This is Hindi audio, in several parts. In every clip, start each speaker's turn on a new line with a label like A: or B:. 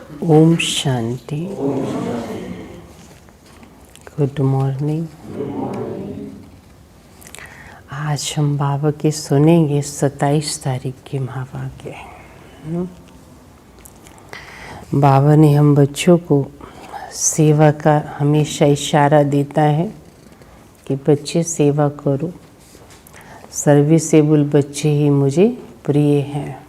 A: ओम शांति। Good morning. आज हम बाबा के सुनेंगे 27 तारीख के महावाक्य। बाबा ने हम बच्चों को सेवा का हमेशा इशारा देता है कि बच्चे सेवा करो। सर्विसेबल बच्चे ही मुझे प्रिय हैं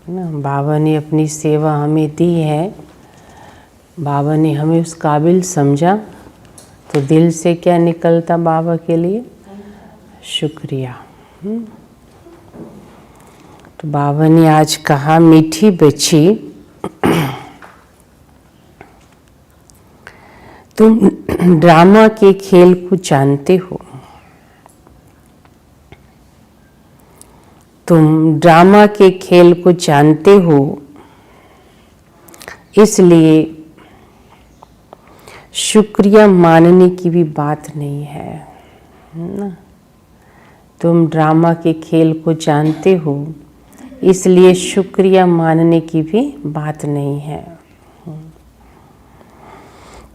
A: ना। बाबा ने अपनी सेवा हमें दी है, बाबा ने हमें उस काबिल समझा तो दिल से क्या निकलता बाबा के लिए? शुक्रिया। तो बाबा ने आज कहा, मीठी बच्ची तुम ड्रामा के खेल को जानते हो। तुम ड्रामा के खेल को जानते हो, इसलिए शुक्रिया मानने की भी बात नहीं है ना। तुम ड्रामा के खेल को जानते हो, इसलिए शुक्रिया मानने की भी बात नहीं है।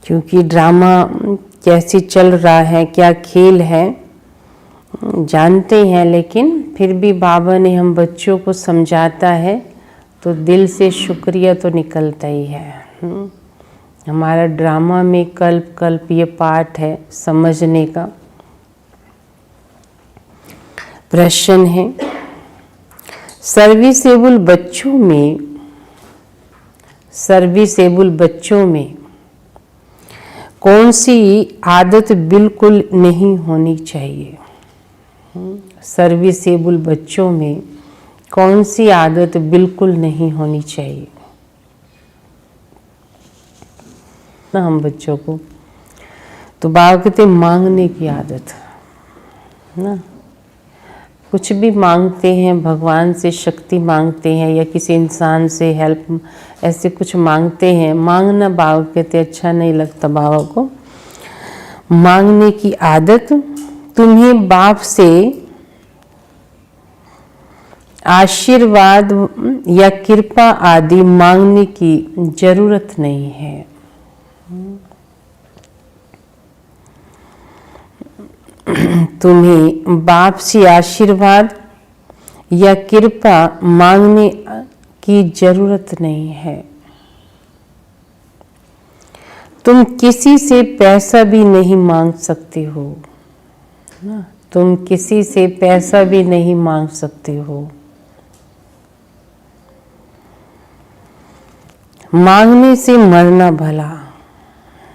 A: क्योंकि ड्रामा कैसे चल रहा है, क्या खेल है, जानते हैं, लेकिन फिर भी बाबा ने हम बच्चों को समझाता है तो दिल से शुक्रिया तो निकलता ही है। हमारा ड्रामा में कल्प कल्प ये पाठ है समझने का। प्रश्न है, सर्विसेबल बच्चों में कौन सी आदत बिल्कुल नहीं होनी चाहिए? सर्विसेबल बच्चों में कौन सी आदत बिल्कुल नहीं होनी चाहिए ना हम बच्चों को? तो बाबा कहते मांगने की आदत ना। कुछ भी मांगते हैं, भगवान से शक्ति मांगते हैं या किसी इंसान से हेल्प, ऐसे कुछ मांगते हैं। मांगना बाबा कहते अच्छा नहीं लगता बाबा को। मांगने की आदत, तुम्हें बाप से आशीर्वाद या कृपा आदि मांगने की जरूरत नहीं है। तुम्हें बाप से आशीर्वाद या कृपा मांगने की जरूरत नहीं है। तुम किसी से पैसा भी नहीं मांग सकते हो ना। तुम किसी से पैसा भी नहीं मांग सकते हो। मांगने से मरना भला,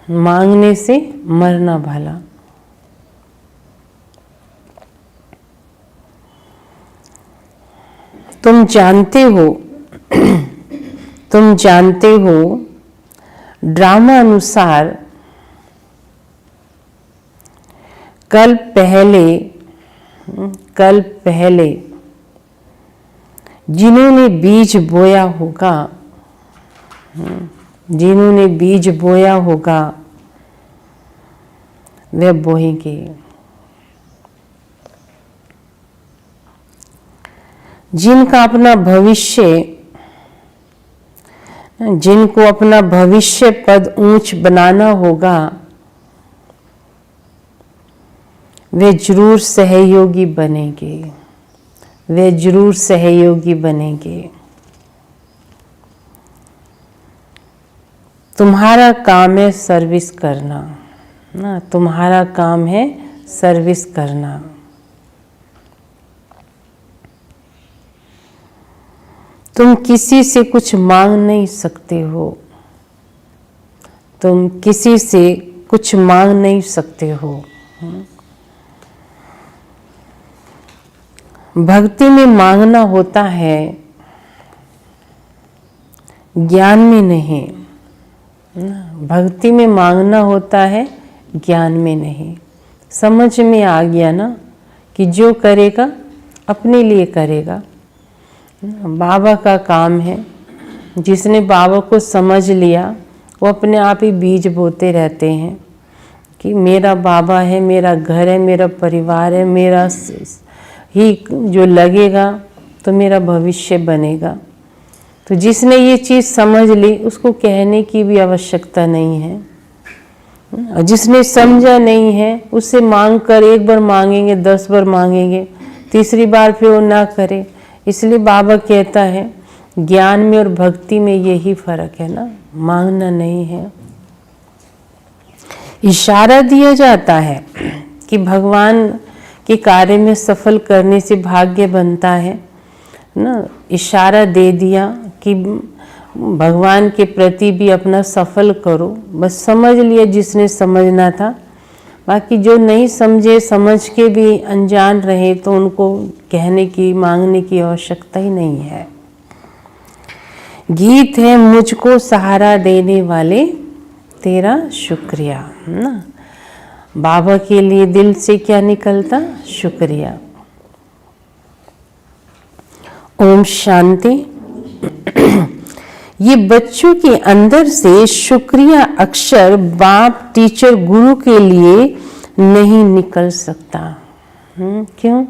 A: मांगने से मरना भला। तुम जानते हो ड्रामा अनुसार कल पहले जिन्होंने बीज बोया होगा वे बोएंगे। जिनको अपना भविष्य पद ऊंच बनाना होगा वे जरूर सहयोगी बनेंगे। तुम्हारा काम है सर्विस करना ना। तुम्हारा काम है सर्विस करना। तुम किसी से कुछ मांग नहीं सकते हो। तुम किसी से कुछ मांग नहीं सकते हो। भक्ति में मांगना होता है, ज्ञान में नहीं। भक्ति में मांगना होता है, ज्ञान में नहीं। समझ में आ गया ना कि जो करेगा अपने लिए करेगा। बाबा का काम है। जिसने बाबा को समझ लिया वो अपने आप ही बीज बोते रहते हैं कि मेरा बाबा है, मेरा घर है, मेरा परिवार है, मेरा ही जो लगेगा तो मेरा भविष्य बनेगा। तो जिसने ये चीज़ समझ ली उसको कहने की भी आवश्यकता नहीं है, और जिसने समझा नहीं है उससे मांग कर एक बार मांगेंगे 10 बार मांगेंगे, तीसरी बार फिर वो ना करे। इसलिए बाबा कहता है ज्ञान में और भक्ति में यही फर्क है ना, मांगना नहीं है। इशारा दिया जाता है कि भगवान के कार्य में सफल करने से भाग्य बनता है ना, इशारा दे दिया कि भगवान के प्रति भी अपना सफल करो, बस समझ लिया जिसने समझना था। बाकी जो नहीं समझे, समझ के भी अनजान रहे, तो उनको कहने की मांगने की आवश्यकता ही नहीं है। गीत है मुझको सहारा देने वाले तेरा शुक्रिया ना, बाबा के लिए दिल से क्या निकलता, शुक्रिया। ओम शांति। ये बच्चों के अंदर से शुक्रिया अक्षर बाप टीचर गुरु के लिए नहीं निकल सकता। क्यों?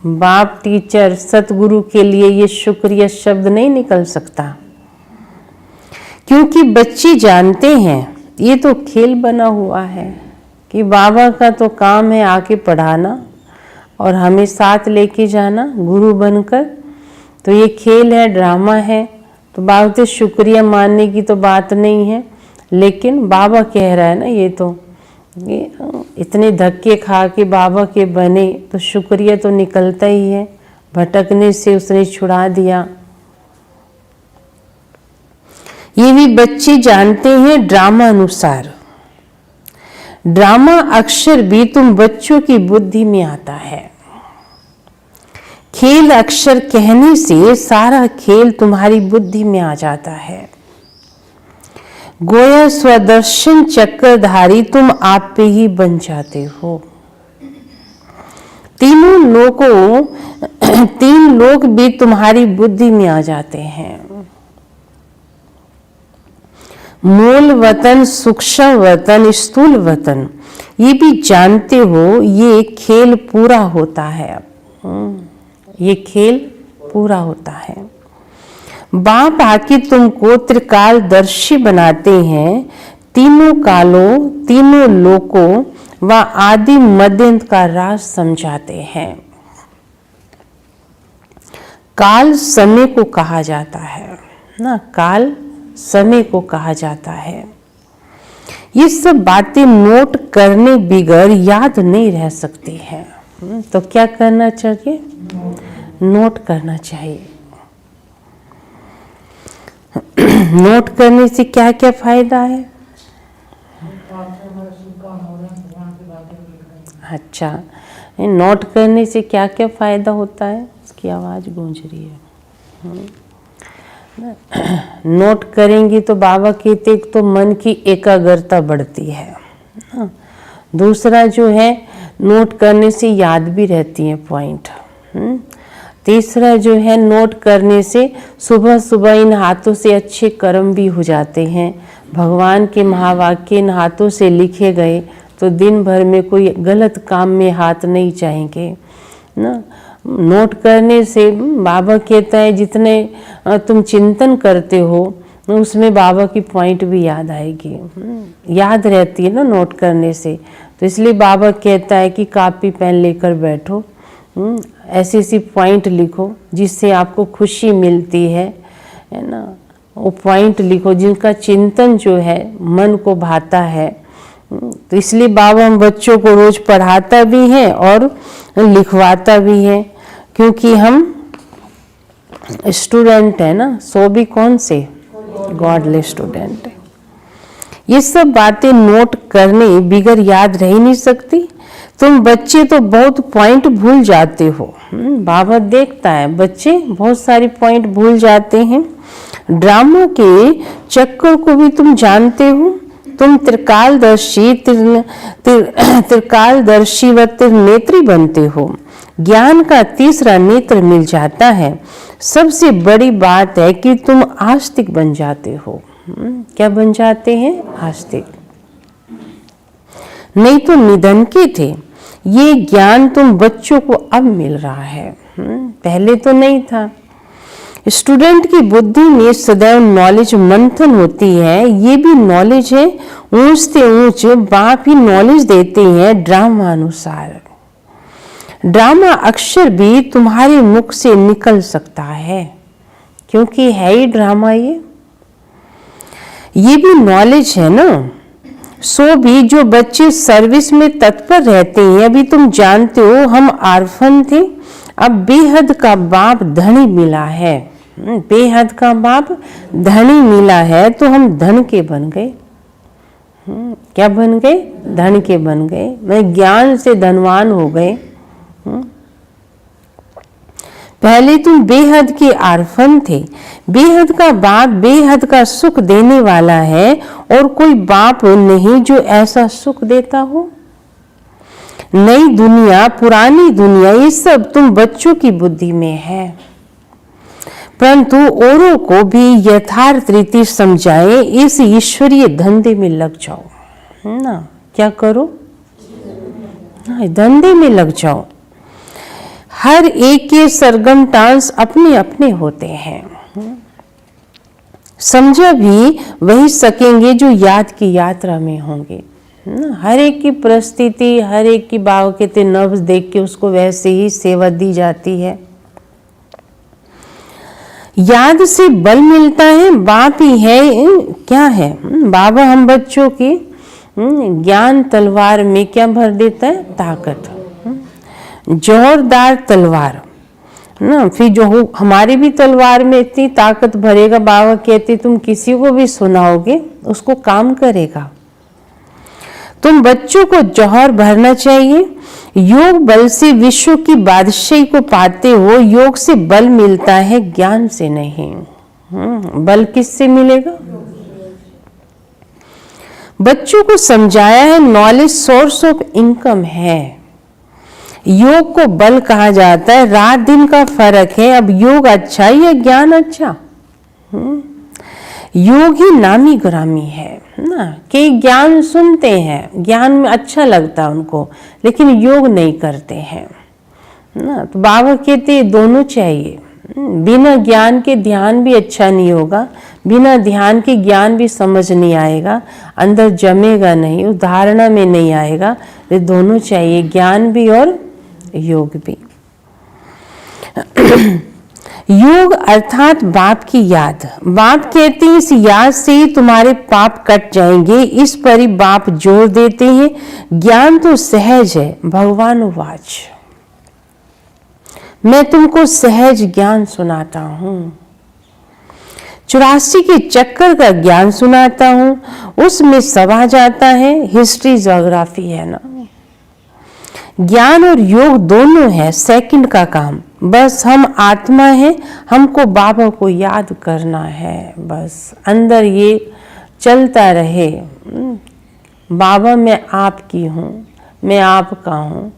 A: बाप टीचर सतगुरु के लिए ये शुक्रिया शब्द नहीं निकल सकता, क्योंकि बच्चे जानते हैं ये तो खेल बना हुआ है कि बाबा का तो काम है आके पढ़ाना और हमें साथ लेके जाना गुरु बनकर। तो ये खेल है, ड्रामा है, तो बाबा से शुक्रिया मानने की तो बात नहीं है। लेकिन बाबा कह रहा है ना, ये इतने धक्के खा के बाबा के बने तो शुक्रिया तो निकलता ही है। भटकने से उसने छुड़ा दिया। ये भी बच्चे जानते हैं ड्रामा अनुसार। ड्रामा अक्षर भी तुम बच्चों की बुद्धि में आता है। खेल अक्षर कहने से सारा खेल तुम्हारी बुद्धि में आ जाता है। गोया स्वदर्शन चक्रधारी तुम आप पे ही बन जाते हो। तीन लोग भी तुम्हारी बुद्धि में आ जाते हैं। मूल वतन, सूक्ष्म वतन, स्थूल वतन, ये भी जानते हो ये खेल पूरा होता है। ये खेल पूरा होता है। बाप आके तुमको त्रिकालदर्शी बनाते हैं, तीनों कालों, तीनों लोकों व आदि मध्यंत का राज समझाते हैं। काल समय को कहा जाता है ना, काल समय को कहा जाता है। ये सब बातें नोट करने बिगर याद नहीं रह सकती हैं। तो क्या करना चाहिए? नोट करना चाहिए। नोट करने से क्या क्या फायदा है? अच्छा, नोट करने से क्या क्या फायदा होता है? इसकी आवाज गूंज रही है। नोट करेंगे तो बाबा कहते तो मन की एकाग्रता बढ़ती है। दूसरा जो है, नोट करने से याद भी रहती है पॉइंट। तीसरा जो है, नोट करने से सुबह सुबह इन हाथों से अच्छे कर्म भी हो जाते हैं। भगवान के महावाक्य इन हाथों से लिखे गए तो दिन भर में कोई गलत काम में हाथ नहीं जाएंगे ना। नोट करने से बाबा कहता है जितने तुम चिंतन करते हो उसमें बाबा की पॉइंट भी याद आएगी, याद रहती है ना नोट करने से। तो इसलिए बाबा कहता है कि कॉपी पेन लेकर बैठो, ऐसी ऐसी पॉइंट लिखो जिससे आपको खुशी मिलती है ना। वो पॉइंट लिखो जिनका चिंतन जो है मन को भाता है। तो इसलिए बाबा हम बच्चों को रोज पढ़ाता भी है और लिखवाता भी है, क्योंकि हम स्टूडेंट है ना, सो भी कौन से गॉडलेस स्टूडेंट है। ये सब बातें नोट करने बिगर याद रह ही नहीं सकती। तुम बच्चे तो बहुत पॉइंट भूल जाते हो। बाबा देखता है बच्चे बहुत सारी पॉइंट भूल जाते हैं। ड्रामा के चक्कर को भी तुम जानते हो। तुम त्रिकालदर्शी व त्रिनेत्री बनते हो। ज्ञान का तीसरा नेत्र मिल जाता है। सबसे बड़ी बात है कि तुम आस्तिक बन जाते हो। क्या बन जाते हैं? आस्तिक। नहीं तो निधन के थे। ये ज्ञान तुम बच्चों को अब मिल रहा है। पहले तो नहीं था। स्टूडेंट की बुद्धि में सदैव नॉलेज मंथन होती है। ये भी नॉलेज है, ऊंच से ऊंच बाप ही नॉलेज देते हैं ड्रामा अनुसार। ड्रामा अक्षर भी तुम्हारे मुख से निकल सकता है, क्योंकि है ही ड्रामा। ये भी नॉलेज है ना। सो भी जो बच्चे सर्विस में तत्पर रहते हैं, अभी तुम जानते हो हम आर्फन थे, अब बेहद का बाप धनी मिला है। बेहद का बाप धनी मिला है तो हम धन के बन गए। क्या बन गए? धन के बन गए। मैं ज्ञान से धनवान हो गए। पहले तुम बेहद के आर्फन थे। बेहद का बाप बेहद का सुख देने वाला है, और कोई बाप नहीं जो ऐसा सुख देता हो। नई दुनिया, पुरानी दुनिया, ये सब तुम बच्चों की बुद्धि में है, परंतु औरों को भी यथार्थ रीति समझाए। इस ईश्वरीय धंधे में लग जाओ ना। क्या करो? धंधे में लग जाओ। हर एक के सरगम डांस अपने अपने होते हैं। समझा भी वही सकेंगे जो याद की यात्रा में होंगे। हर एक की परिस्थिति, हर एक की बाव के नब्ज देख के उसको वैसे ही सेवा दी जाती है। याद से बल मिलता है, बाप ही है। क्या है? बाबा हम बच्चों की ज्ञान तलवार में क्या भर देता है? ताकत। जोरदार तलवार ना। फिर जो हमारी भी तलवार में इतनी ताकत भरेगा, बाबा कहते तुम किसी को भी सुनाओगे उसको काम करेगा। तुम बच्चों को जौहर भरना चाहिए। योग बल से विश्व की बादशाही को पाते हो। योग से बल मिलता है, ज्ञान से नहीं। बल किससे मिलेगा? बच्चों को समझाया है नॉलेज सोर्स ऑफ इनकम है। योग को बल कहा जाता है। रात दिन का फर्क है। अब योग अच्छा या ज्ञान अच्छा? योग ही नामी ग्रामी है ना। कई ज्ञान सुनते हैं, ज्ञान में अच्छा लगता है उनको, लेकिन योग नहीं करते हैं ना। तो बाबा कहते दोनों चाहिए। बिना ज्ञान के ध्यान भी अच्छा नहीं होगा, बिना ध्यान के ज्ञान भी समझ नहीं आएगा, अंदर जमेगा नहीं, उस धारणा में नहीं आएगा। ये दोनों चाहिए, ज्ञान भी और योग भी। योग अर्थात बाप की याद। बाप कहते हैं इस याद से ही तुम्हारे पाप कट जाएंगे। इस पर ही बाप जोर देते हैं। ज्ञान तो सहज है। भगवान वाच, मैं तुमको सहज ज्ञान सुनाता हूं। 84 के चक्कर का ज्ञान सुनाता हूं। उसमें सब आ जाता है। हिस्ट्री ज्योग्राफी है ना। ज्ञान और योग दोनों है सेकंड का काम। बस हम आत्मा है, हमको बाबा को याद करना है। बस अंदर ये चलता रहे, बाबा मैं आपकी हूँ, मैं आपका हूँ,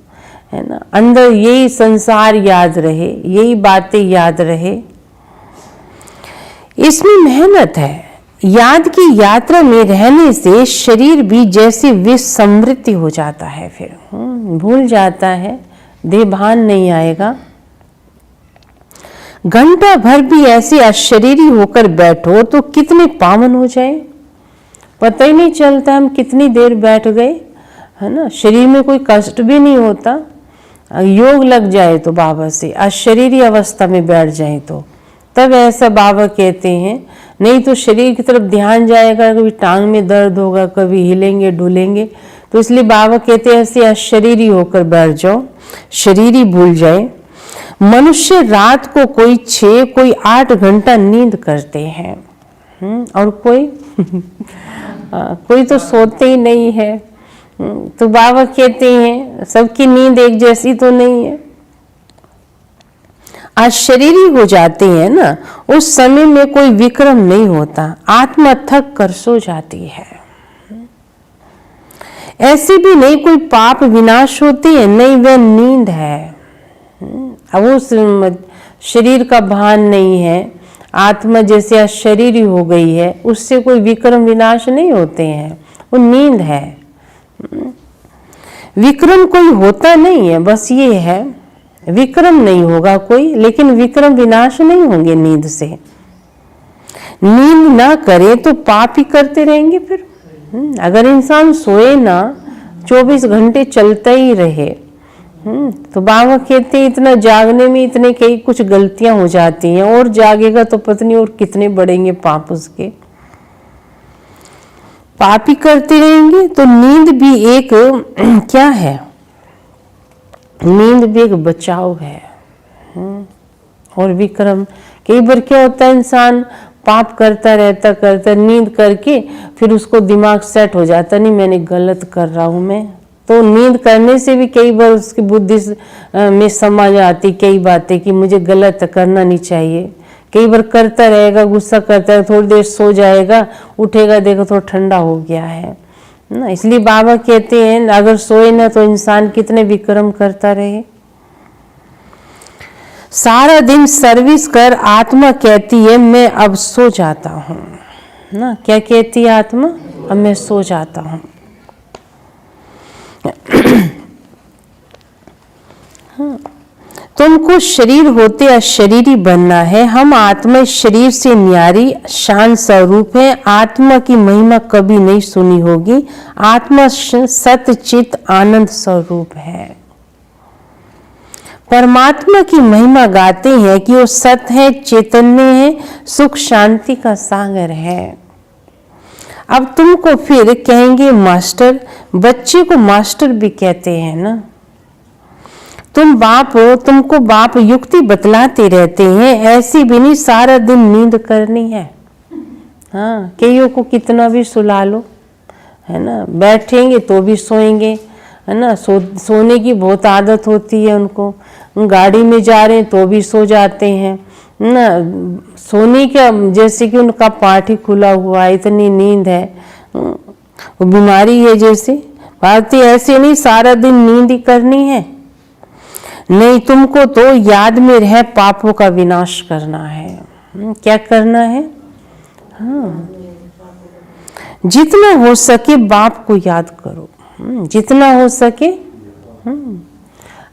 A: है ना। अंदर यही संसार याद रहे, यही बातें याद रहे। इसमें मेहनत है। याद की यात्रा में रहने से शरीर भी जैसे विस्मृति हो जाता है। फिर भूल जाता है, देहभान नहीं आएगा। घंटा भर भी ऐसे अशरीरी होकर बैठो तो कितने पावन हो जाए, पता ही नहीं चलता हम कितनी देर बैठ गए, है ना। शरीर में कोई कष्ट भी नहीं होता। योग लग जाए तो बाबा से, अशरीरी अवस्था में बैठ जाए तो तब ऐसा बाबा कहते हैं। नहीं तो शरीर की तरफ ध्यान जाएगा, कभी टांग में दर्द होगा, कभी हिलेंगे डुलेंगे। तो इसलिए बाबा कहते हैं ऐसे अशरीरी होकर बैठ जाओ, शरीर ही भूल जाए। मनुष्य रात को कोई 6 कोई 8 घंटा नींद करते हैं, और कोई तो सोते ही नहीं है। तो बाबा कहते हैं सबकी नींद एक जैसी तो नहीं है। आज शरीरी हो जाते हैं ना, उस समय में कोई विक्रम नहीं होता, आत्मा थक कर सो जाती है। ऐसे भी नहीं कोई पाप विनाश होते हैं, नहीं वह नींद है। अब उस शरीर का भान नहीं है, आत्मा जैसे अशरीरी हो गई है, उससे कोई विक्रम विनाश नहीं होते हैं, वो नींद है। विक्रम कोई होता नहीं है, बस ये है विक्रम नहीं होगा कोई, लेकिन विक्रम विनाश नहीं होंगे नींद से। नींद ना करे तो पाप ही करते रहेंगे फिर। अगर इंसान सोए ना, 24 घंटे चलता ही रहे, तो बाबा कहते हैं इतना जागने में इतने कई कुछ गलतियां हो जाती हैं, और जागेगा तो पत्नी और कितने बढ़ेंगे पाप उसके। पाप ही करते रहेंगे। तो नींद भी एक क्या है, नींद भी एक बचाव है। और विक्रम, कई बार क्या होता है इंसान पाप करता रहता नींद करके फिर उसको दिमाग सेट हो जाता, नहीं मैंने गलत कर रहा हूं मैं। तो नींद करने से भी कई बार उसकी बुद्धि में समझ आती कई बातें कि मुझे गलत करना नहीं चाहिए। कई बार करता रहेगा, गुस्सा करता है, थोड़ी देर सो जाएगा, उठेगा देखो थोड़ा ठंडा हो गया है ना। इसलिए बाबा कहते हैं अगर सोए ना तो इंसान कितने विक्रम करता रहे। सारा दिन सर्विस कर आत्मा कहती है मैं अब सो जाता हूँ ना। क्या कहती है आत्मा? अब मैं सो जाता हूँ। तुमको शरीर होते अशरीरी बनना है। हम आत्मा शरीर से न्यारी शान स्वरूप है। आत्मा की महिमा कभी नहीं सुनी होगी। आत्मा सत चित आनंद स्वरूप है। परमात्मा की महिमा गाते हैं कि वो सत है, चैतन्य है, सुख शांति का सागर है। अब तुमको फिर कहेंगे मास्टर, बच्चे को मास्टर भी कहते हैं ना। तुम बाप हो, तुमको बाप युक्ति बतलाते रहते हैं, ऐसी भी नहीं सारा दिन नींद करनी है। हाँ, कईयों को कितना भी सुला लो, है ना, बैठेंगे तो भी सोएंगे, है ना। सोने की बहुत आदत होती है उनको। गाड़ी में जा रहे हैं तो भी सो जाते हैं ना। सोने का जैसे कि उनका पार्ट ही खुला हुआ है, इतनी नींद है, वो बीमारी है जैसे। भारतीय ऐसे नहीं सारा दिन नींद ही करनी है। नहीं, तुमको तो याद में रह पापों का विनाश करना है। क्या करना है? हाँ, जितना हो सके बाप को याद करो, जितना हो सके।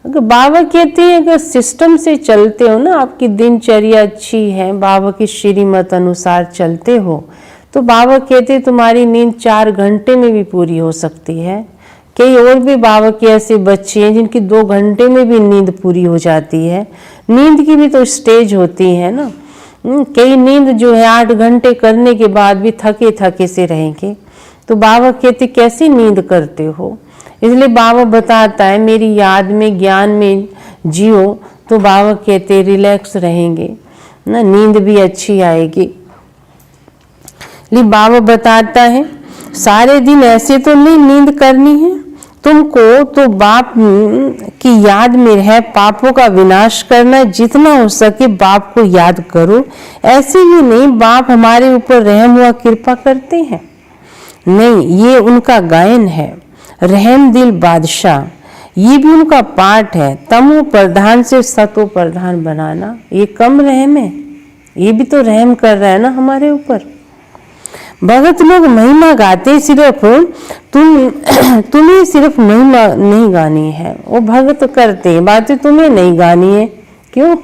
A: अगर बाबा कहते हैं अगर सिस्टम से चलते हो ना, आपकी दिनचर्या अच्छी है, बाबा की श्रीमत अनुसार चलते हो, तो बाबा कहते हैं तुम्हारी नींद 4 घंटे में भी पूरी हो सकती है। कई और भी बाबा के ऐसे बच्चे हैं जिनकी 2 घंटे में भी नींद पूरी हो जाती है। नींद की भी तो स्टेज होती है ना। कई नींद जो है 8 घंटे करने के बाद भी थके थके से रहेंगे। तो बाबा कहते कैसी नींद करते हो? इसलिए बाबा बताता है मेरी याद में ज्ञान में जियो, तो बाबा कहते रिलैक्स रहेंगे ना, नींद भी अच्छी आएगी। इसलिए बाबा बताता है सारे दिन ऐसे तो नहीं नींद करनी है तुमको, तो बाप की याद में रह पापों का विनाश करना। जितना हो सके बाप को याद करो। ऐसे ही नहीं बाप हमारे ऊपर रहम हुआ कृपा करते हैं, नहीं, ये उनका गायन है। रहम दिल बादशाह, ये भी उनका पाठ है। तमो प्रधान से सतो प्रधान बनाना, ये कम रहम है? ये भी तो रहम कर रहा है ना हमारे ऊपर। भगत लोग महिमा गाते, सिर्फ तुम्हें सिर्फ महिमा नहीं गानी है, वो भगत करते हैं, बातें तुम्हें नहीं गानी है। क्यों?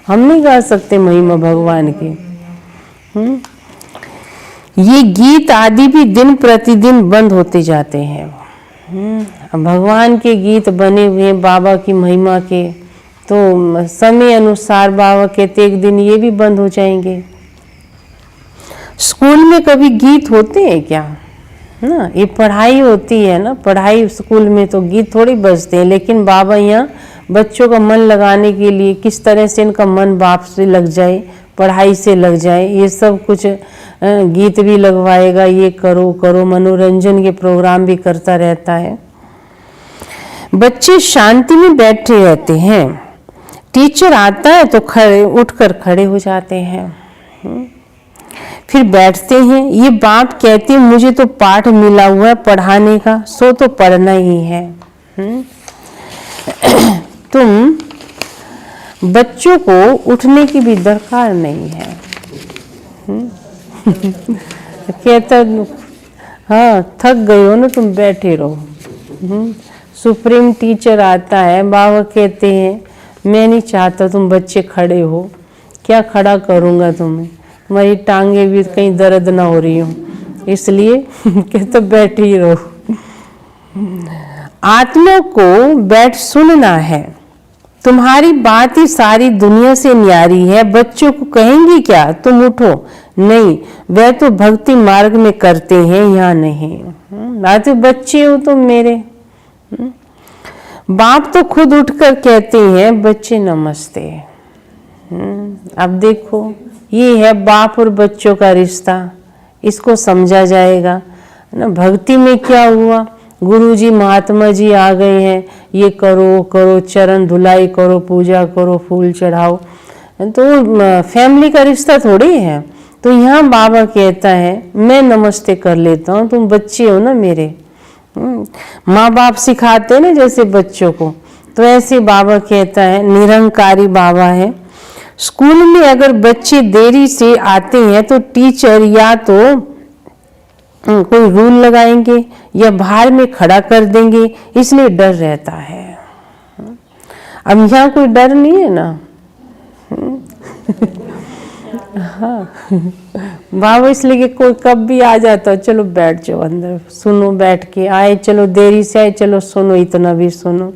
A: हम नहीं गा सकते महिमा भगवान की। ये गीत आदि भी दिन प्रतिदिन बंद होते जाते हैं। भगवान के गीत बने हुए बाबा की महिमा के, तो समय अनुसार बाबा कहते एक दिन ये भी बंद हो जाएंगे। स्कूल में कभी गीत होते हैं क्या? ना, ये पढ़ाई होती है ना, पढ़ाई स्कूल में तो गीत थोड़ी बजते हैं। लेकिन बाबा यहाँ बच्चों का मन लगाने के लिए किस तरह से इनका मन बाप से लग जाए, पढ़ाई से लग जाए, ये सब कुछ गीत भी लगवाएगा। ये करो करो, मनोरंजन के प्रोग्राम भी करता रहता है। बच्चे शांति में बैठे रहते हैं, टीचर आता है तो उठकर खड़े हो जाते हैं, फिर बैठते हैं। ये बाप कहते हैं मुझे तो पाठ मिला हुआ है पढ़ाने का, सो तो पढ़ना ही है। तुम बच्चों को उठने की भी दरकार नहीं है। कहता हाँ थक गए हो ना, तुम बैठे रहो। सुप्रीम टीचर आता है, बाबा कहते हैं मैं नहीं चाहता तुम बच्चे खड़े हो, क्या खड़ा करूँगा तुम्हें, तुम्हारी टांगे भी कहीं दर्द ना हो रही हो, इसलिए कि तो बैठे ही रहो। आत्मा को बैठ सुनना है, तुम्हारी बात ही सारी दुनिया से न्यारी है, बच्चों को कहेंगी क्या तुम उठो, नहीं वह तो भक्ति मार्ग में करते हैं, यहाँ नहीं। बात बच्चे हो तुम मेरे, बाप तो खुद उठकर कहते हैं बच्चे नमस्ते। अब देखो ये है बाप और बच्चों का रिश्ता, इसको समझा जाएगा ना। भक्ति में क्या हुआ, गुरुजी महात्मा जी आ गए हैं, ये करो करो, चरण धुलाई करो, पूजा करो, फूल चढ़ाओ, तो फैमिली का रिश्ता थोड़ी है। तो यहाँ बाबा कहता है मैं नमस्ते कर लेता हूँ, तुम बच्चे हो ना मेरे। माँ बाप सिखाते हैं ना जैसे बच्चों को, तो ऐसे बाबा कहता है, निरंकारी बाबा है। स्कूल में अगर बच्चे देरी से आते हैं तो टीचर या तो कोई रूल लगाएंगे या बाहर में खड़ा कर देंगे, इसलिए डर रहता है। अब यहाँ कोई डर नहीं है ना। हाँ बाबा इसलिए कि कोई कब भी आ जाता, चलो बैठ जाओ अंदर, सुनो, बैठ के आए, चलो देरी से आए, चलो सुनो, इतना भी सुनो।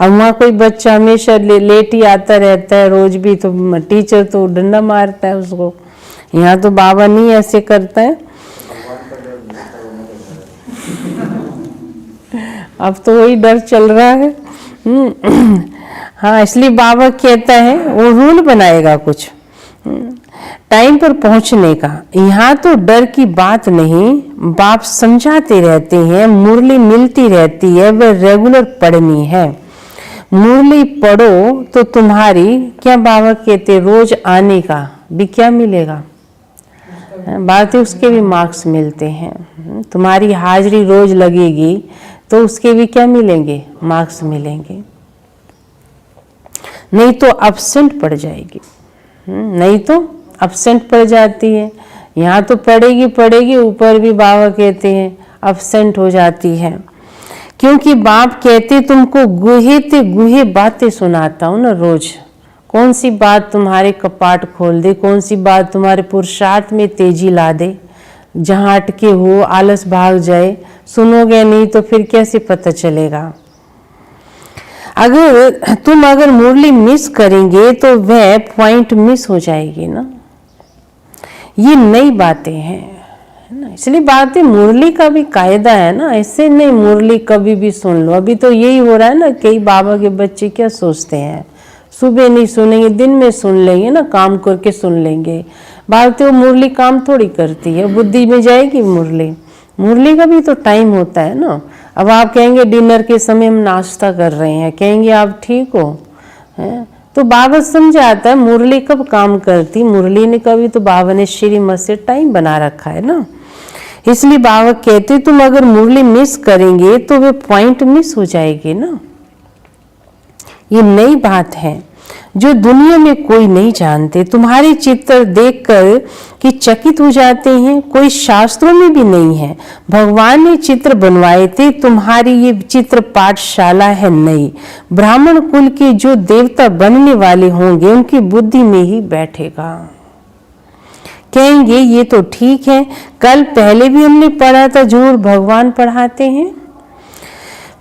A: अब वहाँ कोई बच्चा हमेशा लेट ही आता रहता है रोज भी, तो टीचर तो डंडा मारता है उसको। यहाँ तो बाबा नहीं ऐसे करता है। अब तो वही डर चल रहा है। हाँ इसलिए बाबा कहता है वो रूल बनाएगा कुछ टाइम पर पहुंचने का। यहाँ तो डर की बात नहीं, बाप समझाते रहते हैं, मुरली मिलती रहती है, वह रेगुलर पढ़नी है। मुरली पढ़ो तो तुम्हारी क्या बाबा कहते रोज आने का भी क्या मिलेगा, बात है उसके भी मार्क्स मिलते हैं। तुम्हारी हाजिरी रोज लगेगी तो उसके भी क्या मिलेंगे, मार्क्स मिलेंगे। नहीं तो अब्सेंट पड़ जाएगी, नहीं तो अब्सेंट पड़ जाती है। यहाँ तो पढ़ेगी पढ़ेगी, ऊपर भी बाबा कहते हैं अब्सेंट हो जाती है। क्योंकि बाप कहते तुमको गुहे ते गुहे बातें सुनाता हूँ ना रोज। कौन सी बात तुम्हारे कपाट खोल दे, कौन सी बात तुम्हारे पुरुषार्थ में तेजी ला दे, जहाँ अटके हो आलस भाग जाए। सुनोगे नहीं तो फिर कैसे पता चलेगा। अगर मुरली मिस करेंगे तो वह पॉइंट मिस हो जाएगी ना। ये नई बातें हैं ना, इसलिए बातें मुरली का भी कायदा है ना, ऐसे नहीं मुरली कभी भी सुन लो। अभी तो यही हो रहा है ना, कई बाबा के बच्चे क्या सोचते हैं, सुबह नहीं सुनेंगे दिन में सुन लेंगे ना, काम करके सुन लेंगे। बातें वो मुरली काम थोड़ी करती है, बुद्धि में जाएगी मुरली। मुरली का भी तो टाइम होता है ना। अब आप कहेंगे डिनर के समय हम नाश्ता कर रहे हैं, कहेंगे आप ठीक हो है? तो बाबा समझाता है मुरली कब काम करती, मुरली ने कभी, तो बाबा ने श्रीमत से टाइम बना रखा है ना। इसलिए बाबा कहते तुम अगर मुरली मिस करेंगे तो वे पॉइंट मिस हो जाएगी ना। ये नई बात है जो दुनिया में कोई नहीं जानते। तुम्हारे चित्र देखकर कि चकित हो जाते हैं, कोई शास्त्रों में भी नहीं है। भगवान ने चित्र बनवाए थे, तुम्हारी ये चित्र पाठशाला है नई। ब्राह्मण कुल के जो देवता बनने वाले होंगे उनकी बुद्धि में ही बैठेगा। कहेंगे ये तो ठीक है, कल पहले भी हमने पढ़ा था जरूर भगवान पढ़ाते हैं।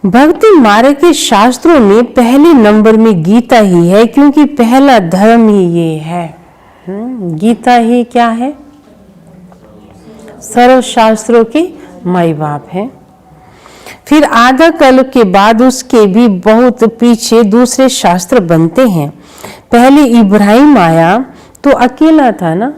A: भक्ति मार्ग के शास्त्रों में पहले नंबर में गीता ही है, क्योंकि पहला धर्म ही ये है। गीता ही क्या है, सर्व शास्त्रों के माई बाप है। फिर आधा कल्प के बाद उसके भी बहुत पीछे दूसरे शास्त्र बनते हैं। पहले इब्राहिम आया तो अकेला था ना,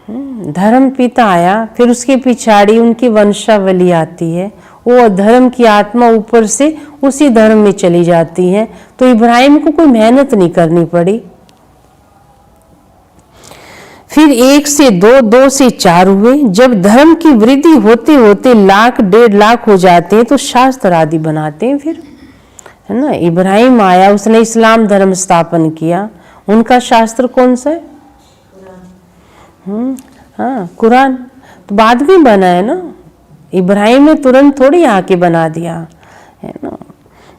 A: धर्म पिता आया, फिर उसके पिछाड़ी उनकी वंशावली आती है। वो धर्म की आत्मा ऊपर से उसी धर्म में चली जाती है। तो इब्राहिम को कोई मेहनत नहीं करनी पड़ी। फिर 1 से 2, 2 से 4 हुए। जब धर्म की वृद्धि होते होते लाख 1.5 लाख हो जाते हैं तो शास्त्र आदि बनाते हैं फिर, है ना। इब्राहिम आया, उसने इस्लाम धर्म स्थापन किया। उनका शास्त्र कौन सा है? हाँ कुरान। तो बाद में बना है ना, इब्राहिम ने तुरंत थोड़ी आके बना दिया, है ना।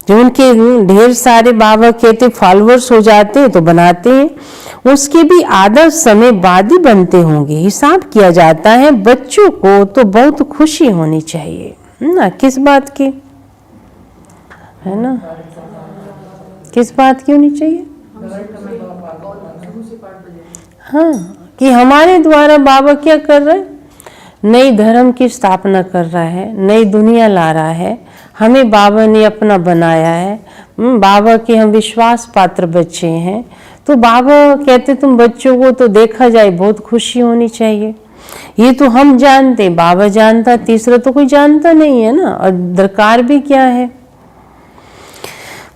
A: जो उनके ढेर सारे बाबा कहते फॉलोअर्स हो जाते हैं तो बनाते हैं, उसके भी आधा समय बाद ही बनते होंगे। हिसाब किया जाता है। बच्चों को तो बहुत खुशी होनी चाहिए ना, किस बात की, है ना, किस बात की होनी चाहिए? हाँ, कि हमारे द्वारा बाबा क्या कर रहे हैं, नई धर्म की स्थापना कर रहा है, नई दुनिया ला रहा है, हमें बाबा ने अपना बनाया है, बाबा के हम विश्वास पात्र बच्चे हैं। तो बाबा कहते तुम बच्चों को तो देखा जाए बहुत खुशी होनी चाहिए। ये तो हम जानते, बाबा जानता, तीसरा तो कोई जानता नहीं है ना। और दरकार भी क्या है,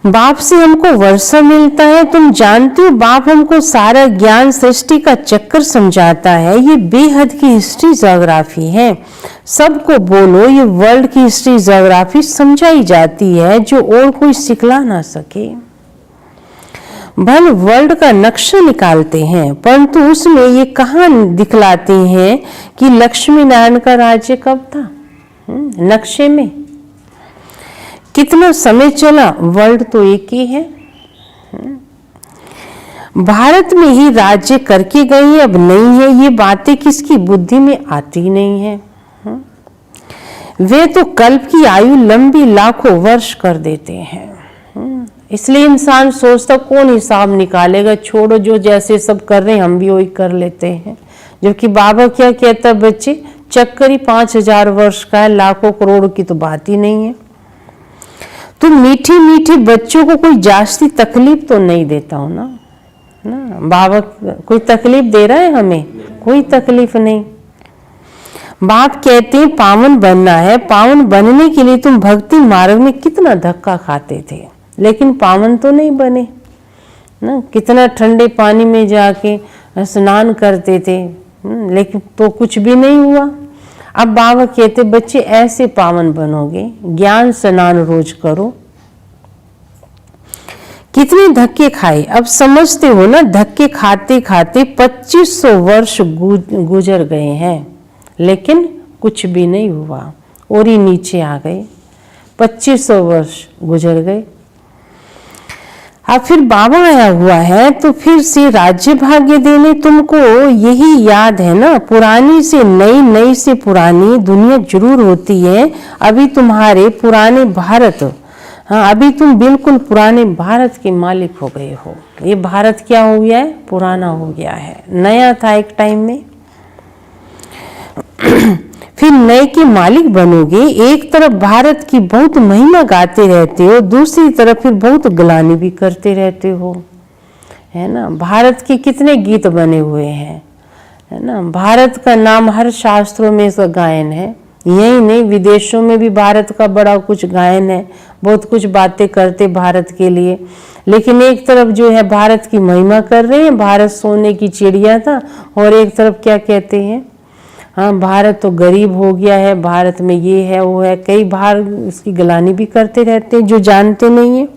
A: बाप से हमको वर्षा मिलता है। तुम जानते हो बाप हमको सारा ज्ञान सृष्टि का चक्कर समझाता है। ये बेहद की हिस्ट्री ज्योग्राफी है। सबको बोलो ये वर्ल्ड की हिस्ट्री ज्योग्राफी समझाई जाती है जो और कोई सिखला ना सके। भले वर्ल्ड का नक्शा निकालते हैं परंतु उसमें ये कहाँ दिखलाते हैं कि लक्ष्मी नारायण का राज्य कब था। नक्शे में कितना समय चला, वर्ल्ड तो एक ही है। भारत में ही राज्य करके गई, अब नहीं है। ये बातें किसकी बुद्धि में आती नहीं है। वे तो कल्प की आयु लंबी लाखों वर्ष कर देते हैं। इसलिए इंसान सोचता कौन हिसाब निकालेगा, छोड़ो जो जैसे सब कर रहे हैं हम भी वही कर लेते हैं। जबकि बाबा क्या कहता, बच्चे चक्कर ही 5000 वर्ष का है, लाखों करोड़ की तो बात ही नहीं है। तो मीठी मीठी बच्चों को कोई जास्ती तकलीफ तो नहीं देता हो ना, बाबा कोई तकलीफ दे रहा है हमें? कोई तकलीफ नहीं। बाप कहते हैं पावन बनना है। पावन बनने के लिए तुम भक्ति मार्ग में कितना धक्का खाते थे, लेकिन पावन तो नहीं बने ना। कितना ठंडे पानी में जाके स्नान करते थे, लेकिन तो कुछ भी नहीं हुआ। अब बाबा कहते बच्चे ऐसे पावन बनोगे, ज्ञान स्नान रोज करो। कितने धक्के खाए, अब समझते हो ना। धक्के खाते खाते 2500 वर्ष गुजर गए हैं, लेकिन कुछ भी नहीं हुआ और ही नीचे आ गए। 2500 वर्ष गुजर गए। अब फिर बाबा आया हुआ है तो फिर से राज्य भाग्य देने तुमको। यही याद है ना, पुरानी से नई, नई से पुरानी दुनिया जरूर होती है। अभी तुम्हारे पुराने भारत, हाँ अभी तुम बिल्कुल पुराने भारत के मालिक हो गए हो। ये भारत क्या हो गया है, पुराना हो गया है। नया था एक टाइम में, फिर नए के मालिक बनोगे। एक तरफ भारत की बहुत महिमा गाते रहते हो, दूसरी तरफ फिर बहुत ग्लानि भी करते रहते हो, है ना। भारत के कितने गीत बने हुए हैं, है ना। भारत का नाम हर शास्त्रों में इसका गायन है। यही नहीं, विदेशों में भी भारत का बड़ा कुछ गायन है, बहुत कुछ बातें करते भारत के लिए। लेकिन एक तरफ जो है भारत की महिमा कर रहे हैं, भारत सोने की चिड़िया था, और एक तरफ क्या कहते हैं, हाँ भारत तो गरीब हो गया है, भारत में ये है वो है। कई बार इसकी गलानी भी करते रहते हैं जो जानते नहीं है।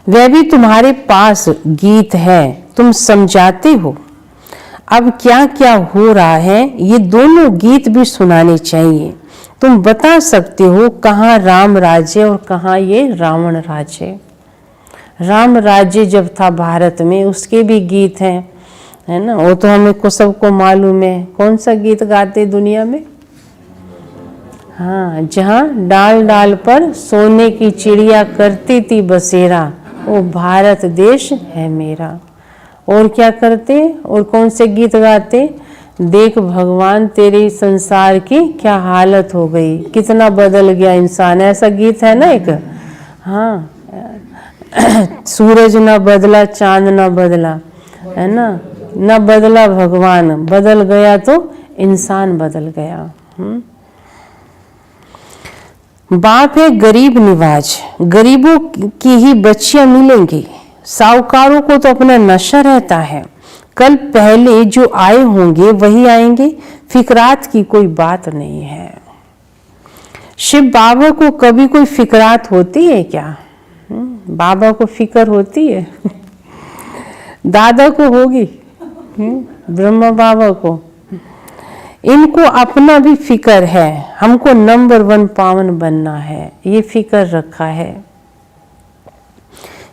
A: वह भी तुम्हारे पास गीत है, तुम समझाते हो अब क्या क्या हो रहा है। ये दोनों गीत भी सुनाने चाहिए। तुम बता सकते हो कहाँ राम राज्य और कहाँ ये रावण राज्य। राम राज्य जब था भारत में, उसके भी गीत हैं, है ना। वो तो हमें को सबको मालूम है। कौन सा गीत गाते दुनिया में, हाँ, जहाँ डाल डाल पर सोने की चिड़िया करती थी बसेरा, वो भारत देश है मेरा। और क्या करते, और कौन से गीत गाते, देख भगवान तेरे संसार की क्या हालत हो गई, कितना बदल गया इंसान। ऐसा गीत है ना एक, हाँ सूरज ना बदला चांद ना बदला, है ना, न बदला भगवान, बदल गया तो इंसान बदल गया। बाप है गरीब निवाज, गरीबों की ही बच्चियां मिलेंगी। साहूकारों को तो अपना नशा रहता है। कल पहले जो आए होंगे वही आएंगे, फिक्रात की कोई बात नहीं है। शिव बाबा को कभी कोई फिक्रात होती है क्या? बाबा को फिक्र होती है? दादा को होगी, ब्रह्मा बाबा को। इनको अपना भी फिक्र है, हमको नंबर 1 पावन बनना है, ये फिक्र रखा है।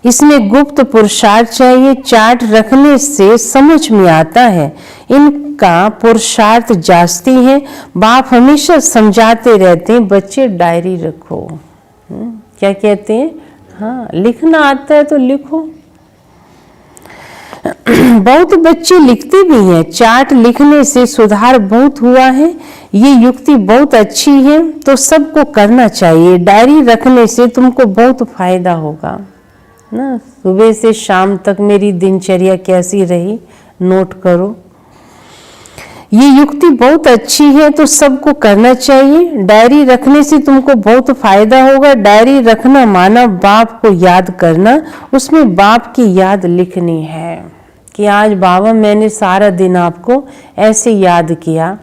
A: इसमें गुप्त पुरुषार्थ चाहिए। चार्ट रखने से समझ में आता है इनका पुरुषार्थ जास्ती है। बाप हमेशा समझाते रहते हैं बच्चे डायरी रखो। क्या कहते हैं? हाँ, लिखना आता है तो लिखो। बहुत बच्चे लिखते भी हैं। चार्ट लिखने से सुधार बहुत हुआ है, ये युक्ति बहुत अच्छी है, तो सबको करना चाहिए। डायरी रखने से तुमको बहुत फायदा होगा ना। सुबह से शाम तक मेरी दिनचर्या कैसी रही नोट करो। ये युक्ति बहुत अच्छी है तो सबको करना चाहिए। डायरी रखने से तुमको बहुत फायदा होगा। डायरी रखना माना बाप को याद करना, उसमें बाप की याद लिखनी है कि आज बाबा मैंने सारा दिन आपको ऐसे याद किया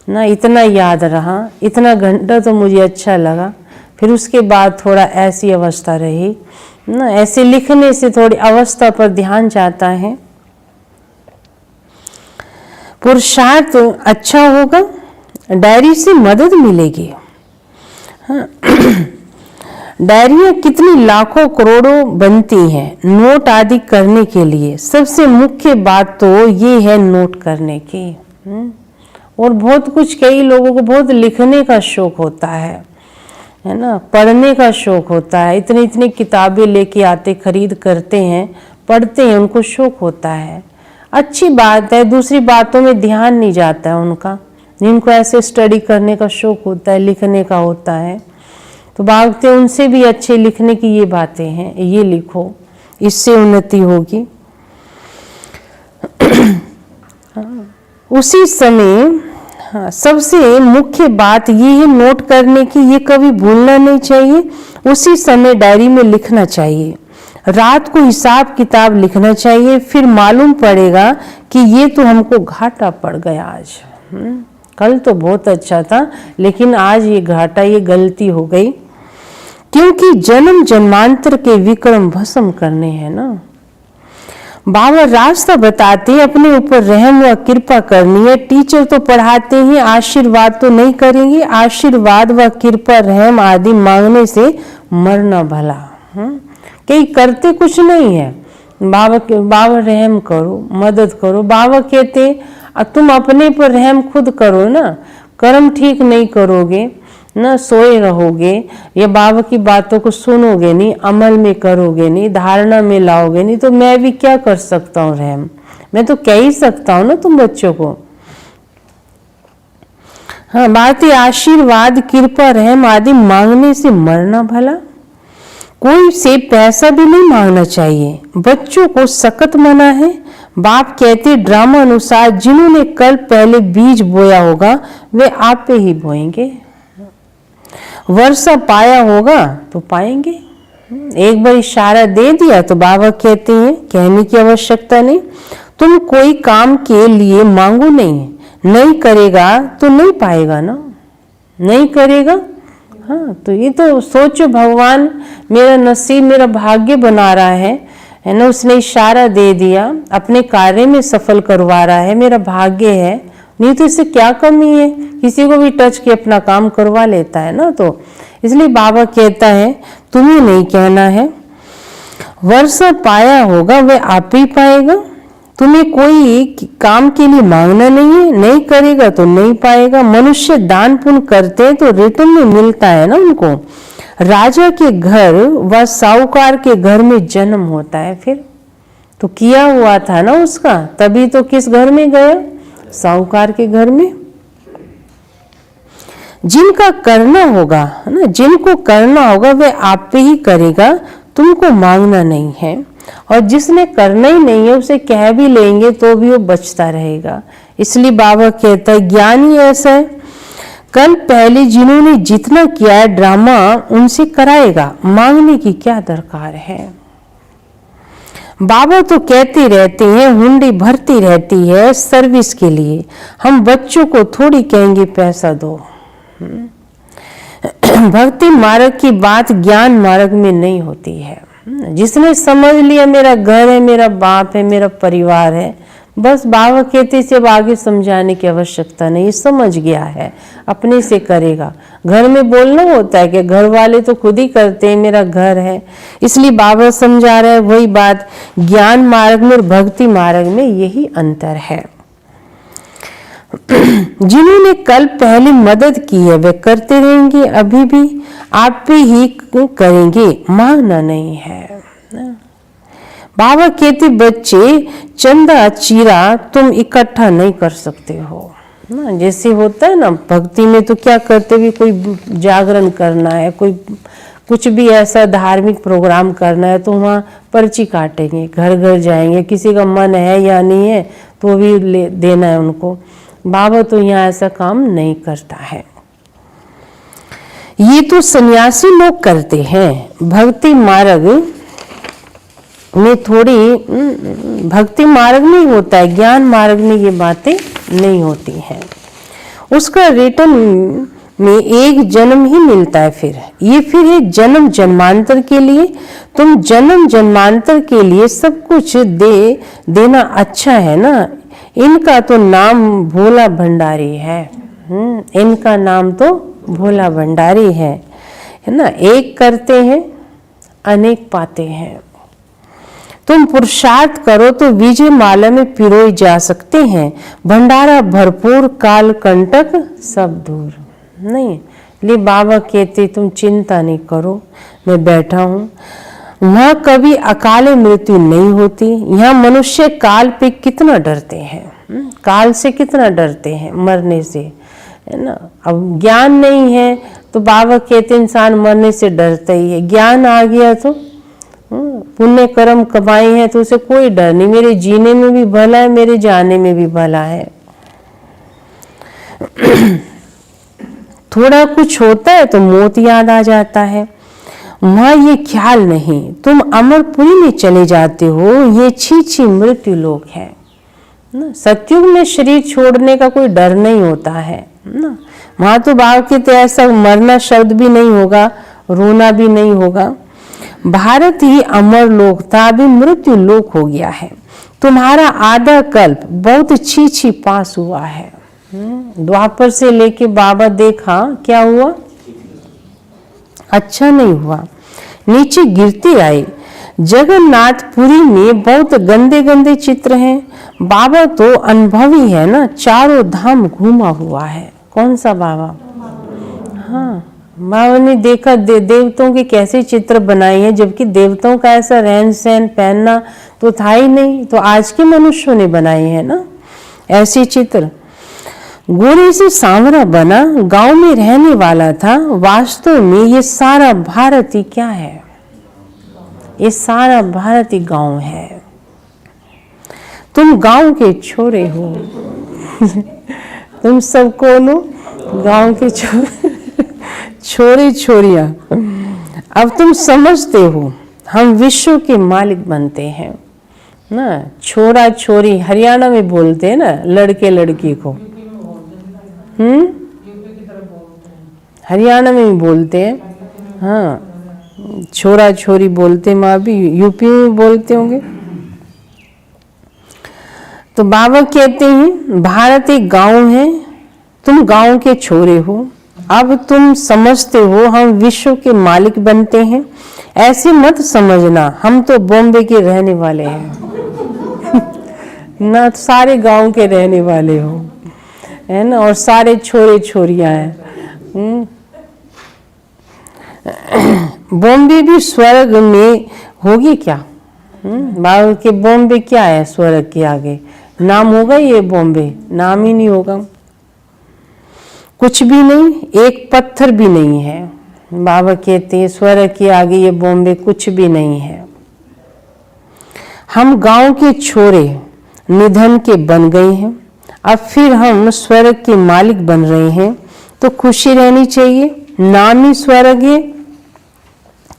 A: ना, इतना याद रहा, इतना घंटा तो मुझे अच्छा लगा, फिर उसके बाद थोड़ा ऐसी अवस्था रही ना। ऐसे लिखने से थोड़ी अवस्था पर ध्यान जाता है, पुरुषार्थ अच्छा होगा, डायरी से मदद मिलेगी। हाँ। डायरियाँ कितनी लाखों करोड़ों बनती हैं नोट आदि करने के लिए। सबसे मुख्य बात तो ये है नोट करने की। और बहुत कुछ, कई लोगों को बहुत लिखने का शौक होता है ना, पढ़ने का शौक होता है। इतनी इतनी किताबें लेके आते, खरीद करते हैं, पढ़ते हैं, उनको शौक होता है, अच्छी बात है। दूसरी बातों में ध्यान नहीं जाता है उनका। जिनको ऐसे स्टडी करने का शौक होता है, लिखने का होता है, तो भागते उनसे भी अच्छे लिखने की ये बातें हैं, ये लिखो, इससे उन्नति होगी। उसी समय सबसे मुख्य बात ये है नोट करने की, ये कभी भूलना नहीं चाहिए। उसी समय डायरी में लिखना चाहिए। रात को हिसाब किताब लिखना चाहिए, फिर मालूम पड़ेगा कि ये तो हमको घाटा पड़ गया आज। कल तो बहुत अच्छा था, लेकिन आज ये घाटा, ये गलती हो गई, क्योंकि जन्म जन्मांतर के विक्रम भस्म करने हैं ना। बाबा रास्ता बताते हैं, अपने ऊपर रहम व कृपा करनी है। टीचर तो पढ़ाते हैं, आशीर्वाद तो नहीं करेंगे। आशीर्वाद व कृपा रहम आदि मांगने से मरना भला। कहीं करते कुछ नहीं है। बाबा रहम करो, मदद करो। बाबा कहते तुम अपने पर रहम खुद करो ना। कर्म ठीक नहीं करोगे ना, सोए रहोगे या बाबा की बातों को सुनोगे नहीं, अमल में करोगे नहीं, धारणा में लाओगे नहीं, तो मैं भी क्या कर सकता हूँ रहम। मैं तो कह ही सकता हूँ ना तुम बच्चों को। हाँ, बात है आशीर्वाद कृपा रहम आदि मांगने से मरना भला। कोई से पैसा भी नहीं मांगना चाहिए। बच्चों को सख्त मना है। बाप कहते ड्रामा अनुसार जिन्होंने कल पहले बीज बोया होगा वे आप पे ही बोएंगे। वर्षा पाया होगा तो पाएंगे। एक बार इशारा दे दिया तो बाबा कहते हैं कहने की आवश्यकता नहीं। तुम कोई काम के लिए मांगो नहीं, नहीं करेगा तो नहीं पाएगा ना, नहीं करेगा। हाँ, तो ये तो सोचो भगवान मेरा नसीब, मेरा भाग्य बना रहा है ना। उसने इशारा दे दिया, अपने कार्य में सफल करवा रहा है, मेरा भाग्य है। नहीं तो इससे क्या कमी है, किसी को भी टच के अपना काम करवा लेता है ना। तो इसलिए बाबा कहता है तुम्हें नहीं कहना है। वर्षा पाया होगा वह आप ही पाएगा। तुम्हें कोई काम के लिए मांगना नहीं है, नहीं करेगा तो नहीं पाएगा। मनुष्य दान पुण्य करते हैं तो रिटर्न में मिलता है ना उनको। राजा के घर व साहूकार के घर में जन्म होता है, फिर तो किया हुआ था ना उसका, तभी तो किस घर में गया, साहूकार के घर में। जिनका करना होगा ना, जिनको करना होगा वह आप पे ही करेगा, तुमको मांगना नहीं है। और जिसने करना ही नहीं है उसे कह भी लेंगे तो भी वो बचता रहेगा। इसलिए बाबा कहता है ज्ञान ही ऐसा है, कल पहले जिन्होंने जितना किया है ड्रामा उनसे कराएगा, मांगने की क्या दरकार है। बाबा तो कहते रहते हैं हुंडी भरती रहती है सर्विस के लिए, हम बच्चों को थोड़ी कहेंगे पैसा दो। भक्ति मार्ग की बात ज्ञान मार्ग में नहीं होती है। जिसने समझ लिया मेरा घर है, मेरा बाप है, मेरा परिवार है, बस बाबा कहते से अब आगे समझाने की आवश्यकता नहीं, ये समझ गया है, अपने से करेगा। घर में बोलना होता है कि घर वाले तो खुद ही करते हैं, मेरा घर है, इसलिए बाबा समझा रहे हैं वही बात। ज्ञान मार्ग में और भक्ति मार्ग में यही अंतर है। जिन्होंने कल पहले मदद की है वे करते रहेंगे, अभी भी आप भी ही करेंगे, मांगना नहीं है। बाबा कहते बच्चे चंदा चीरा तुम इकट्ठा नहीं कर सकते हो ना। जैसे होता है ना भक्ति में, तो क्या करते भी, कोई जागरण करना है, कोई कुछ भी ऐसा धार्मिक प्रोग्राम करना है तो वहाँ पर्ची काटेंगे, घर घर जाएंगे, किसी का मन है या नहीं है तो भी देना है उनको। बाबा तो यहाँ ऐसा काम नहीं करता है, ये तो सन्यासी लोग करते हैं। भक्ति मार्ग में थोड़ी, भक्ति मार्ग में होता है, ज्ञान मार्ग में ये बातें नहीं होती हैं। उसका रिटर्न में एक जन्म ही मिलता है, फिर है जन्म जन्मांतर के लिए। तुम जन्म जन्मांतर के लिए सब कुछ देना अच्छा है ना। इनका तो नाम भोला भंडारी है, इनका नाम तो भोला भंडारी है ना। एक करते हैं अनेक पाते हैं। तुम पुरुषार्थ करो तो विजय माला में पिरोए जा सकते हैं। भंडारा भरपूर, काल कंटक सब दूर। नहीं ले बाबा कहते तुम चिंता नहीं करो, मैं बैठा हूँ। वहाँ कभी अकाले मृत्यु नहीं होती। यहाँ मनुष्य काल पे कितना डरते हैं, काल से कितना डरते हैं, मरने से, है ना। अब ज्ञान नहीं है तो बाबा कहते इंसान मरने से डरता ही है। ज्ञान आ गया तो पुण्य कर्म कमाए हैं तो उसे कोई डर नहीं, मेरे जीने में भी भला है, मेरे जाने में भी भला है। थोड़ा कुछ होता है तो मौत याद आ जाता है। वहाँ ये ख्याल नहीं, तुम अमरपुरी में चले जाते हो, ये छी मृत्यु लोक है ना। सतयुग में शरीर छोड़ने का कोई डर नहीं होता है ना। वहाँ तो बाबा के तो ऐसा मरना शब्द भी नहीं होगा, रोना भी नहीं होगा। भारत ही अमर लोक था, अभी मृत्यु लोक हो गया है। तुम्हारा आधा कल्प बहुत छी पास हुआ है। द्वापर से लेके बाबा देखा क्या हुआ, अच्छा नहीं हुआ, नीचे गिरते आए। जगन्नाथपुरी में बहुत गंदे गंदे चित्र हैं। बाबा तो अनुभवी है ना, चारों धाम घूमा हुआ है। कौन सा बाबा? हाँ, बाबा ने देखा देवताओं के कैसे चित्र बनाए हैं, जबकि देवताओं का ऐसा रहन सहन पहनना तो था ही नहीं, तो आज के मनुष्यों ने बनाए हैं ना ऐसे चित्र। गोरे से सांवरा बना, गांव में रहने वाला था। वास्तव में ये सारा भारत ही क्या है, ये सारा भारत ही गांव है। तुम गांव के छोरे हो तुम सब कौन हो? गांव के छोरे छोरियां। अब तुम समझते हो हम विश्व के मालिक बनते हैं ना। छोरा छोरी हरियाणा में बोलते हैं ना, लड़के लड़की को। हरियाणा में भी बोलते हैं, हाँ, छोरा छोरी बोलते हैं। माँ भी यूपी में बोलते होंगे। तो बाबा कहते हैं भारत एक गांव है, तुम गांव के छोरे हो। अब तुम समझते हो हम विश्व के मालिक बनते हैं। ऐसे मत समझना हम तो बॉम्बे के रहने वाले हैं ना, सारे गांव के रहने वाले हो, है ना, और सारे छोरे छोरियां हैं। बॉम्बे भी स्वर्ग में होगी क्या? बाबा के बॉम्बे क्या है स्वर्ग के आगे? नाम होगा ये बॉम्बे? नाम ही नहीं होगा, कुछ भी नहीं, एक पत्थर भी नहीं है। बाबा कहते हैं स्वर्ग के आगे ये बॉम्बे कुछ भी नहीं है। हम गांव के छोरे निधन के बन गए हैं, अब फिर हम स्वर्ग के मालिक बन रहे हैं, तो खुशी रहनी चाहिए। नाम ही स्वर्ग है।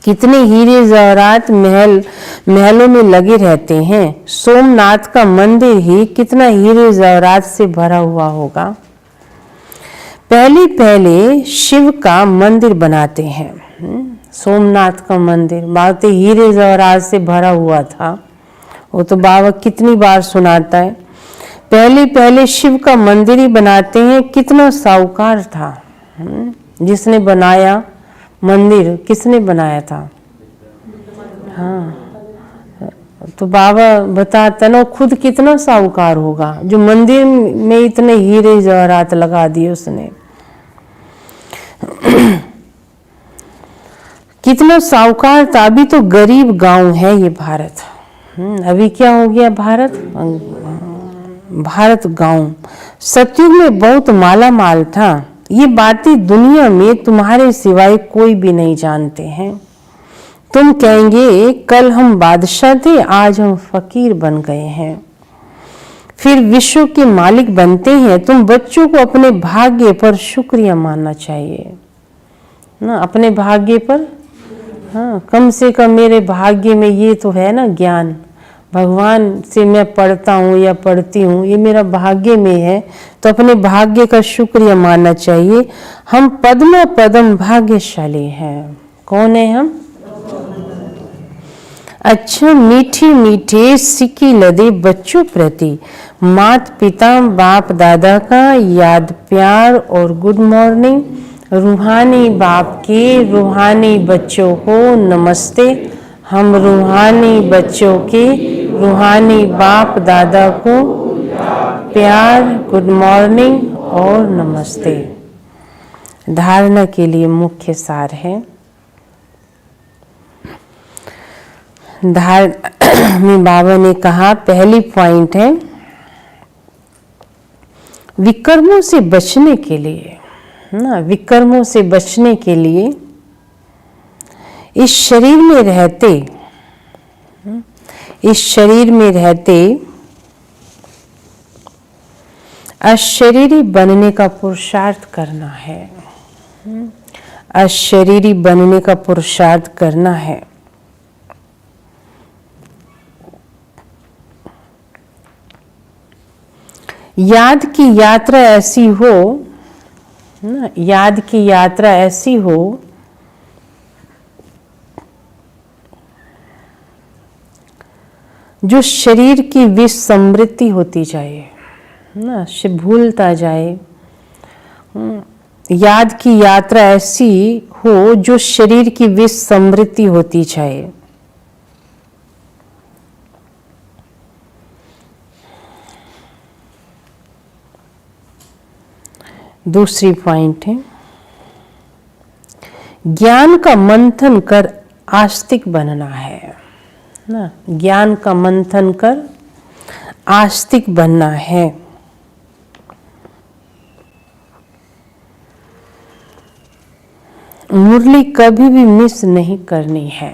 A: कितने हीरे जवाहरात महलों में लगे रहते हैं। सोमनाथ का मंदिर ही कितना हीरे जवाहरात से भरा हुआ होगा। पहले शिव का मंदिर बनाते हैं, सोमनाथ का मंदिर बात हीरे जवाहरात से भरा हुआ था। वो तो बाबा कितनी बार सुनाता है। पहले पहले शिव का मंदिर ही बनाते हैं, कितना साहूकार था जिसने बनाया मंदिर, किसने बनाया था? हाँ, तो बाबा बताता ना, खुद कितना साहूकार होगा जो मंदिर में इतने हीरे जवाहरात लगा दिए उसने। कितना साहूकार था। अभी तो गरीब गांव है ये भारत। अभी क्या हो गया भारत? भारत गांव। सतयुग में बहुत माला माल था। ये बातें दुनिया में तुम्हारे सिवाय कोई भी नहीं जानते हैं। तुम कहेंगे कल हम बादशाह थे, आज हम फकीर बन गए हैं, फिर विश्व के मालिक बनते हैं। तुम बच्चों को अपने भाग्य पर शुक्रिया मानना चाहिए ना, अपने भाग्य पर। हाँ, कम से कम मेरे भाग्य में ये तो है ना ज्ञान, भगवान से मैं पढ़ता हूँ या पढ़ती हूँ, ये मेरा भाग्य में है, तो अपने भाग्य का शुक्रिया मानना चाहिए। हम पद्म पदम भाग्यशाली हैं। कौन है हम? अच्छा, मीठी मीठे सिक्की लदे बच्चों प्रति मात पिता बाप दादा का याद प्यार और गुड मॉर्निंग। रूहानी बाप के रूहानी बच्चों को नमस्ते। हम रूहानी बच्चों के रूहानी बाप दादा को प्यार, गुड मॉर्निंग और नमस्ते। धारणा के लिए मुख्य सार है। में बाबा ने कहा, पहली पॉइंट है विकर्मों से बचने के लिए ना, विकर्मों से बचने के लिए इस शरीर में रहते अशरीरी बनने का पुरुषार्थ करना है। अशरीरी बनने का पुरुषार्थ करना है। याद की यात्रा ऐसी हो ना, याद की यात्रा ऐसी हो जो शरीर की विस्मृति होती जाए ना, भूलता जाए। याद की यात्रा ऐसी हो जो शरीर की विस्मृति होती जाए। दूसरी पॉइंट है ज्ञान का मंथन कर आस्तिक बनना है ना, ज्ञान का मंथन कर आस्तिक बनना है। मुरली कभी भी मिस नहीं करनी है।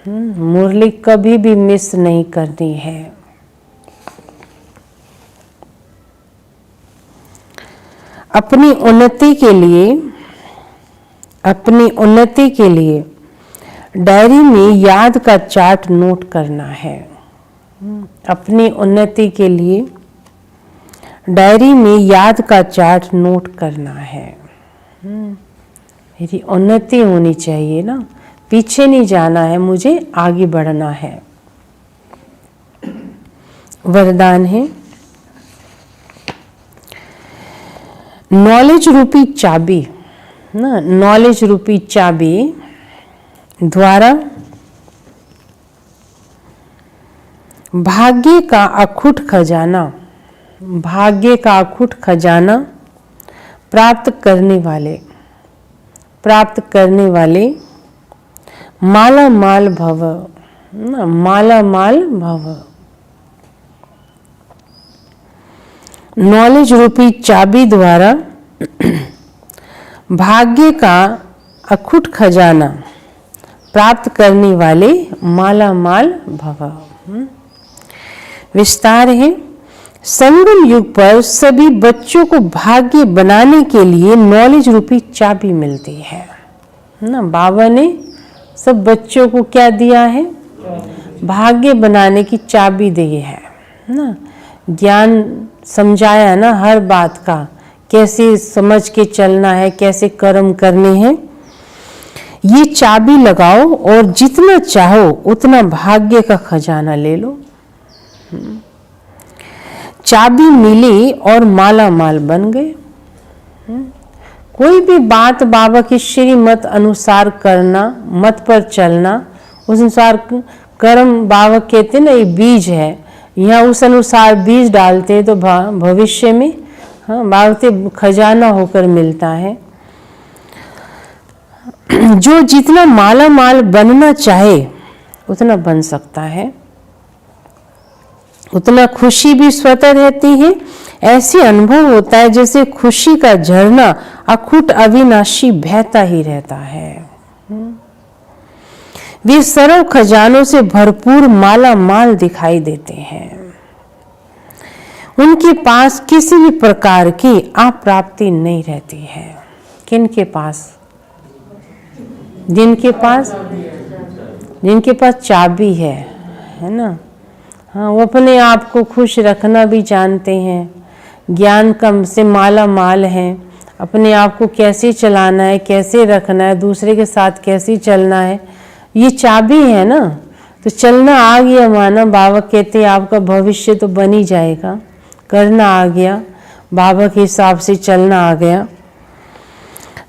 A: मुरली कभी भी मिस नहीं करनी है। अपनी उन्नति के लिए डायरी में याद का चार्ट नोट करना है। अपनी उन्नति के लिए डायरी में याद का चार्ट नोट करना है। मेरी उन्नति होनी चाहिए ना, पीछे नहीं जाना है, मुझे आगे बढ़ना है। वरदान है नॉलेज रूपी चाबी ना, नॉलेज रूपी चाबी द्वारा भाग्य का अखुट खजाना, भाग्य का अखुट खजाना प्राप्त करने वाले माला माल भव ना, माला माल भव। नॉलेज रूपी चाबी द्वारा भाग्य का अखुट खजाना प्राप्त करने वाले माला माल भव। विस्तार है संगम युग पर सभी बच्चों को भाग्य बनाने के लिए नॉलेज रूपी चाबी मिलती है ना। बाबा ने सब बच्चों को क्या दिया है? भाग्य बनाने की चाबी दी है ना। ज्ञान समझाया ना हर बात का, कैसे समझ के चलना है, कैसे कर्म करने हैं। ये चाबी लगाओ और जितना चाहो उतना भाग्य का खजाना ले लो। चाबी मिली और माला माल बन गए। कोई भी बात बाबा की श्रीमत अनुसार करना, मत पर चलना, उस अनुसार कर्म, बाबा कहते ना ये बीज है, यहाँ उस अनुसार बीज डालते तो भविष्य में बाबा खजाना होकर मिलता है। जो जितना माला माल बनना चाहे उतना बन सकता है, उतना खुशी भी स्वतः रहती है। ऐसे अनुभव होता है जैसे खुशी का झरना अखुट अविनाशी बहता ही रहता है। वे सर्व खजानों से भरपूर माला माल दिखाई देते हैं। उनके पास किसी भी प्रकार की अप्राप्ति नहीं रहती है। किनके पास? जिनके पास चाबी है ना। हाँ, वो अपने आप को खुश रखना भी जानते हैं, ज्ञान कम से माला माल हैं, अपने आप को कैसे चलाना है, कैसे रखना है, दूसरे के साथ कैसे चलना है, ये चाबी है ना। तो चलना आ गया माना, बाबा कहते हैं आपका भविष्य तो बन ही जाएगा। करना आ गया, बाबा के हिसाब से चलना आ गया।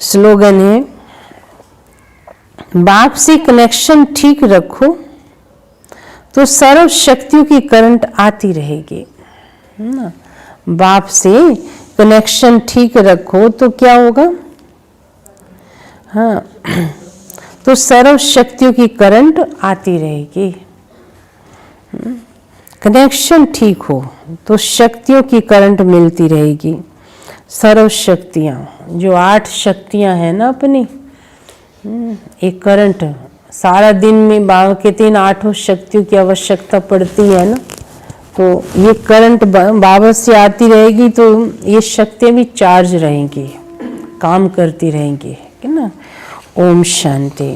A: स्लोगन है, बाप से कनेक्शन ठीक रखो तो सर्व शक्तियों की करंट आती रहेगी ना। बाप से कनेक्शन ठीक रखो तो क्या होगा? हाँ, तो सर्व शक्तियों की करंट आती रहेगी। कनेक्शन ठीक हो तो शक्तियों की करंट मिलती रहेगी। सर्व शक्तियाँ, जो 8 शक्तियाँ हैं ना अपनी, एक करंट सारा दिन में बाबा के 8 शक्तियों की आवश्यकता पड़ती है ना। तो ये करंट बाबा से आती रहेगी तो ये शक्तियाँ भी चार्ज रहेंगी, काम करती रहेंगी, है ना। ओम शांति।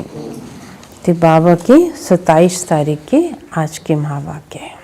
A: तो बाबा के 27 तारीख के आज के महावाक्य है।